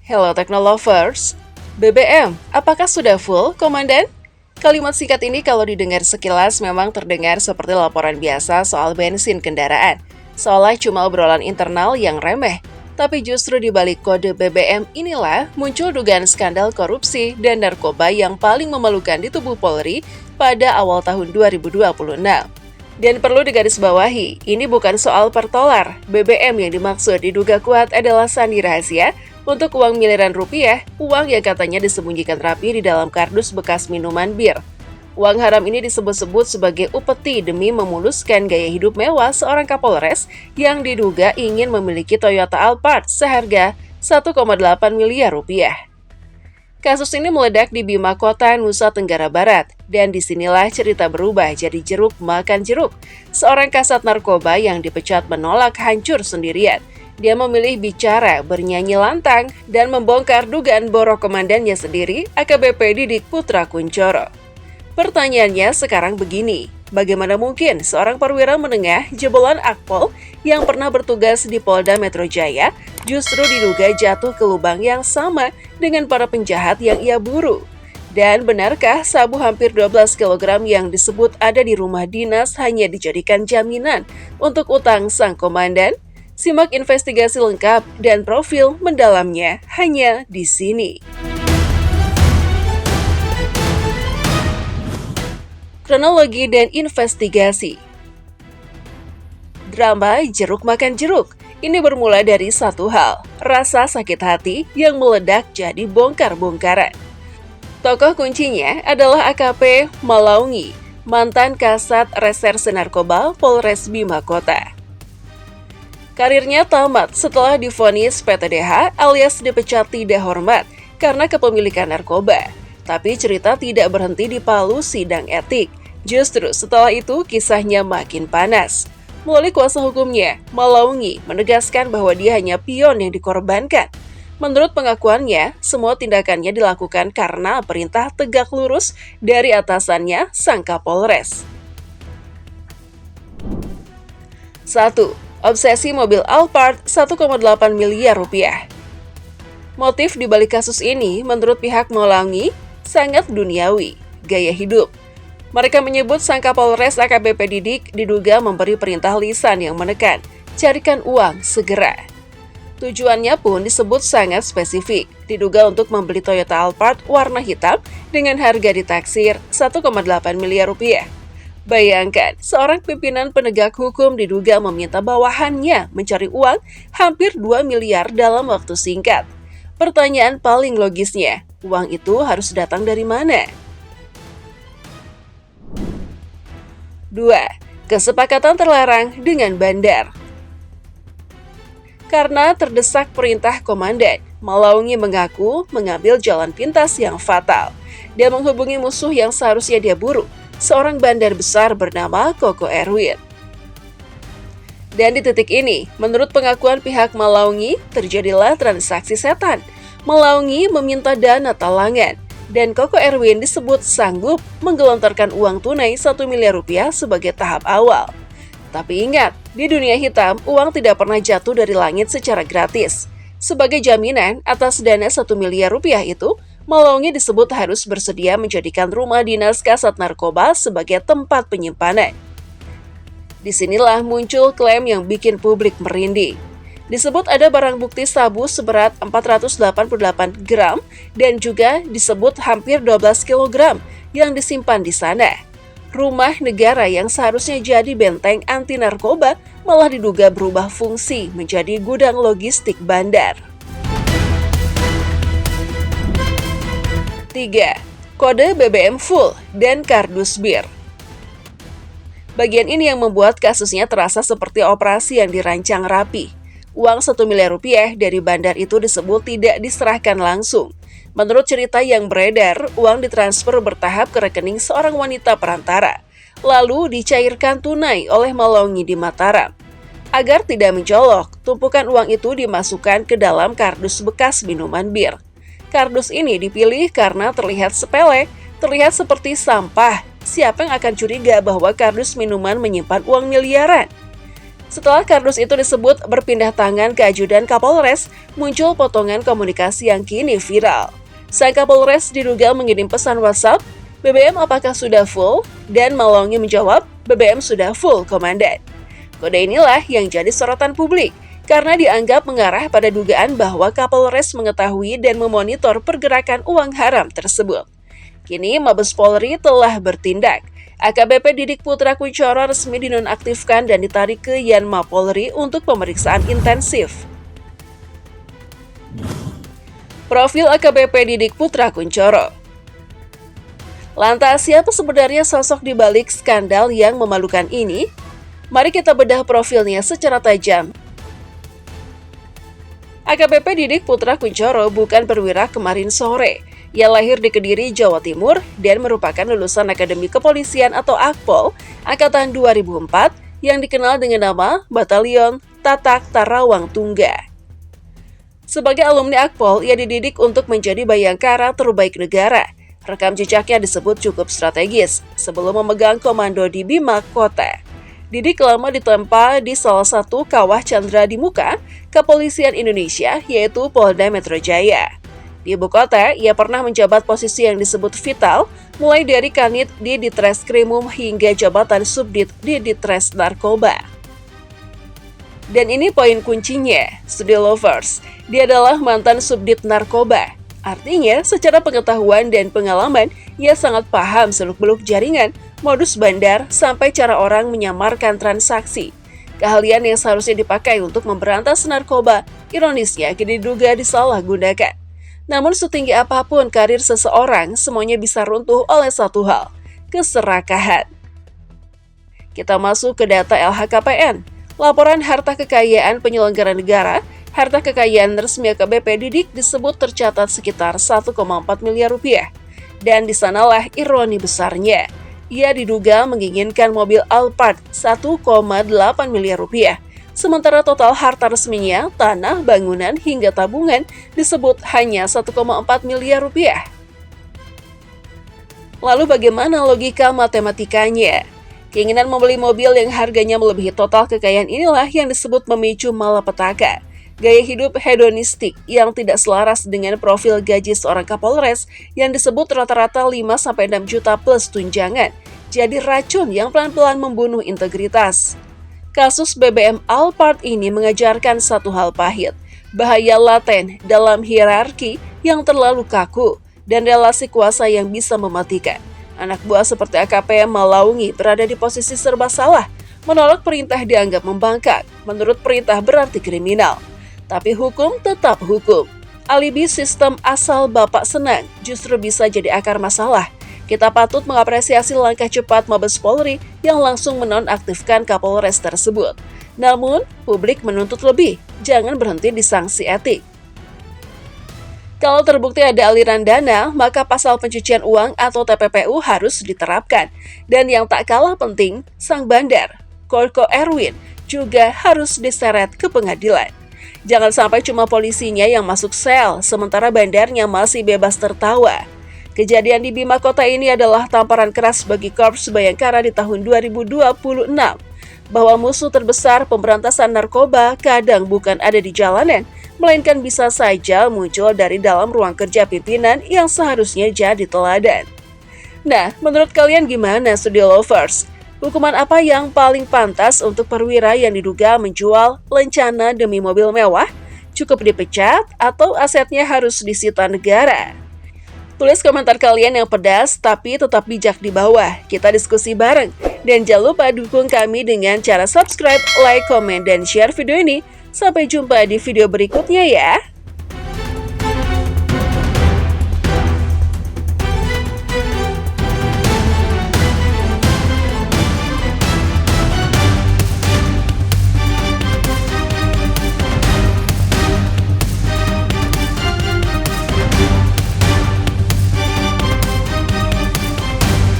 Hello Technolovers, BBM, apakah sudah full, Komandan? Kalimat singkat ini kalau didengar sekilas memang terdengar seperti laporan biasa soal bensin kendaraan, seolah cuma obrolan internal yang remeh. Tapi justru di balik kode BBM inilah muncul dugaan skandal korupsi dan narkoba yang paling memalukan di tubuh Polri pada awal tahun 2026. Dan perlu digarisbawahi, ini bukan soal pertolar. BBM yang dimaksud diduga kuat adalah sandi rahasia untuk uang miliaran rupiah, uang yang katanya disembunyikan rapi di dalam kardus bekas minuman bir. Uang haram ini disebut-sebut sebagai upeti demi memuluskan gaya hidup mewah seorang Kapolres yang diduga ingin memiliki Toyota Alphard seharga 1,8 miliar rupiah. Kasus ini meledak di Bima Kota, Nusa Tenggara Barat, dan disinilah cerita berubah jadi jeruk makan jeruk. Seorang kasat narkoba yang dipecat menolak hancur sendirian. Dia memilih bicara, bernyanyi lantang, dan membongkar dugaan borok komandannya sendiri, AKBP Didik Putra Kuncoro. Pertanyaannya sekarang begini, bagaimana mungkin seorang perwira menengah jebolan Akpol yang pernah bertugas di Polda Metro Jaya justru diduga jatuh ke lubang yang sama dengan para penjahat yang ia buru? Dan benarkah sabu hampir 12 kg yang disebut ada di rumah dinas hanya dijadikan jaminan untuk utang sang komandan? Simak investigasi lengkap dan profil mendalamnya hanya di sini. Kronologi dan investigasi. Drama jeruk makan jeruk. Ini bermula dari satu hal, rasa sakit hati yang meledak jadi bongkar-bongkaran. Tokoh kuncinya adalah AKP Malaungi, mantan Kasat Reserse Narkoba Polres Bima Kota. Karirnya tamat setelah divonis PTDH alias dipecat tidak hormat karena kepemilikan narkoba. Tapi cerita tidak berhenti di palu sidang etik. Justru setelah itu kisahnya makin panas. Melalui kuasa hukumnya, Malaungi menegaskan bahwa dia hanya pion yang dikorbankan. Menurut pengakuannya, semua tindakannya dilakukan karena perintah tegak lurus dari atasannya, sang Kapolres. 1. Obsesi mobil Alphard 1,8 miliar rupiah. Motif di balik kasus ini, menurut pihak Malaungi, sangat duniawi, gaya hidup. Mereka menyebut sang Kapolres AKBP Didik diduga memberi perintah lisan yang menekan, carikan uang segera. Tujuannya pun disebut sangat spesifik, diduga untuk membeli Toyota Alphard warna hitam dengan harga ditaksir 1,8 miliar rupiah. Bayangkan, seorang pimpinan penegak hukum diduga meminta bawahannya mencari uang hampir 2 miliar dalam waktu singkat. Pertanyaan paling logisnya, uang itu harus datang dari mana? 2. Kesepakatan terlarang dengan bandar. Karena terdesak perintah komandan, Malaungi mengaku mengambil jalan pintas yang fatal. Dia menghubungi musuh yang seharusnya dia buru, seorang bandar besar bernama Koko Erwin. Dan di titik ini, menurut pengakuan pihak Malaungi, terjadilah transaksi setan. Malaungi meminta dana talangan, dan Koko Erwin disebut sanggup menggelontorkan uang tunai 1 miliar rupiah sebagai tahap awal. Tapi ingat, di dunia hitam, uang tidak pernah jatuh dari langit secara gratis. Sebagai jaminan atas dana 1 miliar rupiah itu, Malaungi disebut harus bersedia menjadikan rumah dinas Kasat Narkoba sebagai tempat penyimpanan. Disinilah muncul klaim yang bikin publik merinding. Disebut ada barang bukti sabu seberat 488 gram dan juga disebut hampir 12 kg yang disimpan di sana. Rumah negara yang seharusnya jadi benteng anti narkoba malah diduga berubah fungsi menjadi gudang logistik bandar. 3. Kode BBM full dan kardus bir. Bagian ini yang membuat kasusnya terasa seperti operasi yang dirancang rapi. Uang 1 miliar rupiah dari bandar itu disebut tidak diserahkan langsung. Menurut cerita yang beredar, uang ditransfer bertahap ke rekening seorang wanita perantara, lalu dicairkan tunai oleh Malaungi di Mataram. Agar tidak mencolok, tumpukan uang itu dimasukkan ke dalam kardus bekas minuman bir. Kardus ini dipilih karena terlihat sepele, terlihat seperti sampah. Siapa yang akan curiga bahwa kardus minuman menyimpan uang miliaran? Setelah kardus itu disebut berpindah tangan ke ajudan Kapolres, muncul potongan komunikasi yang kini viral. Sang Kapolres diduga mengirim pesan WhatsApp, "BBM apakah sudah full?" Dan Malongi menjawab, "BBM sudah full, Komandan." Kode inilah yang jadi sorotan publik, karena dianggap mengarah pada dugaan bahwa Kapolres mengetahui dan memonitor pergerakan uang haram tersebut. Kini Mabes Polri telah bertindak. AKBP Didik Putra Kuncoro resmi dinonaktifkan dan ditarik ke Yanma Polri untuk pemeriksaan intensif. Profil AKBP Didik Putra Kuncoro. Lantas, siapa sebenarnya sosok di balik skandal yang memalukan ini? Mari kita bedah profilnya secara tajam. AKBP Didik Putra Kuncoro bukan perwira kemarin sore. Ia lahir di Kediri, Jawa Timur, dan merupakan lulusan Akademi Kepolisian atau Akpol Angkatan 2004 yang dikenal dengan nama Batalion Tatak Tarawang Tungga. Sebagai alumni Akpol, ia dididik untuk menjadi bayangkara terbaik negara. Rekam jejaknya disebut cukup strategis sebelum memegang komando di Bima Kota. Didik lama ditempa di salah satu kawah Chandra di muka Kepolisian Indonesia, yaitu Polda Metro Jaya. Di ibu kota, ia pernah menjabat posisi yang disebut vital, mulai dari Kanit di Ditreskrimum hingga jabatan Subdit di Ditres Narkoba. Dan ini poin kuncinya, Studio Lovers. Dia adalah mantan Subdit Narkoba. Artinya, secara pengetahuan dan pengalaman, ia sangat paham seluk-beluk jaringan, modus bandar, sampai cara orang menyamarkan transaksi. Keahlian yang seharusnya dipakai untuk memberantas narkoba, ironisnya kini diduga disalahgunakan. Namun setinggi apapun karir seseorang, semuanya bisa runtuh oleh satu hal, keserakahan. Kita masuk ke data LHKPN. Laporan harta kekayaan penyelenggara negara, harta kekayaan resmi AKBP Didik disebut tercatat sekitar 1,4 miliar rupiah. Dan di sanalah ironi besarnya. Ia diduga menginginkan mobil Alphard 1,8 miliar rupiah. Sementara total harta resminya, tanah, bangunan, hingga tabungan disebut hanya 1,4 miliar rupiah. Lalu bagaimana logika matematikanya? Keinginan membeli mobil yang harganya melebihi total kekayaan inilah yang disebut memicu malapetaka. Gaya hidup hedonistik yang tidak selaras dengan profil gaji seorang Kapolres yang disebut rata-rata 5-6 juta plus tunjangan. Jadi racun yang pelan-pelan membunuh integritas. Kasus BBM Alphard ini mengajarkan satu hal pahit, bahaya laten dalam hierarki yang terlalu kaku dan relasi kuasa yang bisa mematikan. Anak buah seperti AKP Malaungi berada di posisi serba salah, menolak perintah dianggap membangkang, menurut perintah berarti kriminal. Tapi hukum tetap hukum. Alibi sistem asal bapak senang justru bisa jadi akar masalah. Kita patut mengapresiasi langkah cepat Mabes Polri yang langsung menonaktifkan Kapolres tersebut. Namun, publik menuntut lebih, jangan berhenti di sanksi etik. Kalau terbukti ada aliran dana, maka pasal pencucian uang atau TPPU harus diterapkan. Dan yang tak kalah penting, sang bandar, Koko Erwin, juga harus diseret ke pengadilan. Jangan sampai cuma polisinya yang masuk sel, sementara bandarnya masih bebas tertawa. Kejadian di Bima Kota ini adalah tamparan keras bagi Korps Bayangkara di tahun 2026, bahwa musuh terbesar pemberantasan narkoba kadang bukan ada di jalanan, melainkan bisa saja muncul dari dalam ruang kerja pimpinan yang seharusnya jadi teladan. Nah, menurut kalian gimana, Studio Lovers? Hukuman apa yang paling pantas untuk perwira yang diduga menjual lencana demi mobil mewah? Cukup dipecat atau asetnya harus disita negara? Tulis komentar kalian yang pedas tapi tetap bijak di bawah. Kita diskusi bareng. Dan jangan lupa dukung kami dengan cara subscribe, like, komen, dan share video ini. Sampai jumpa di video berikutnya ya.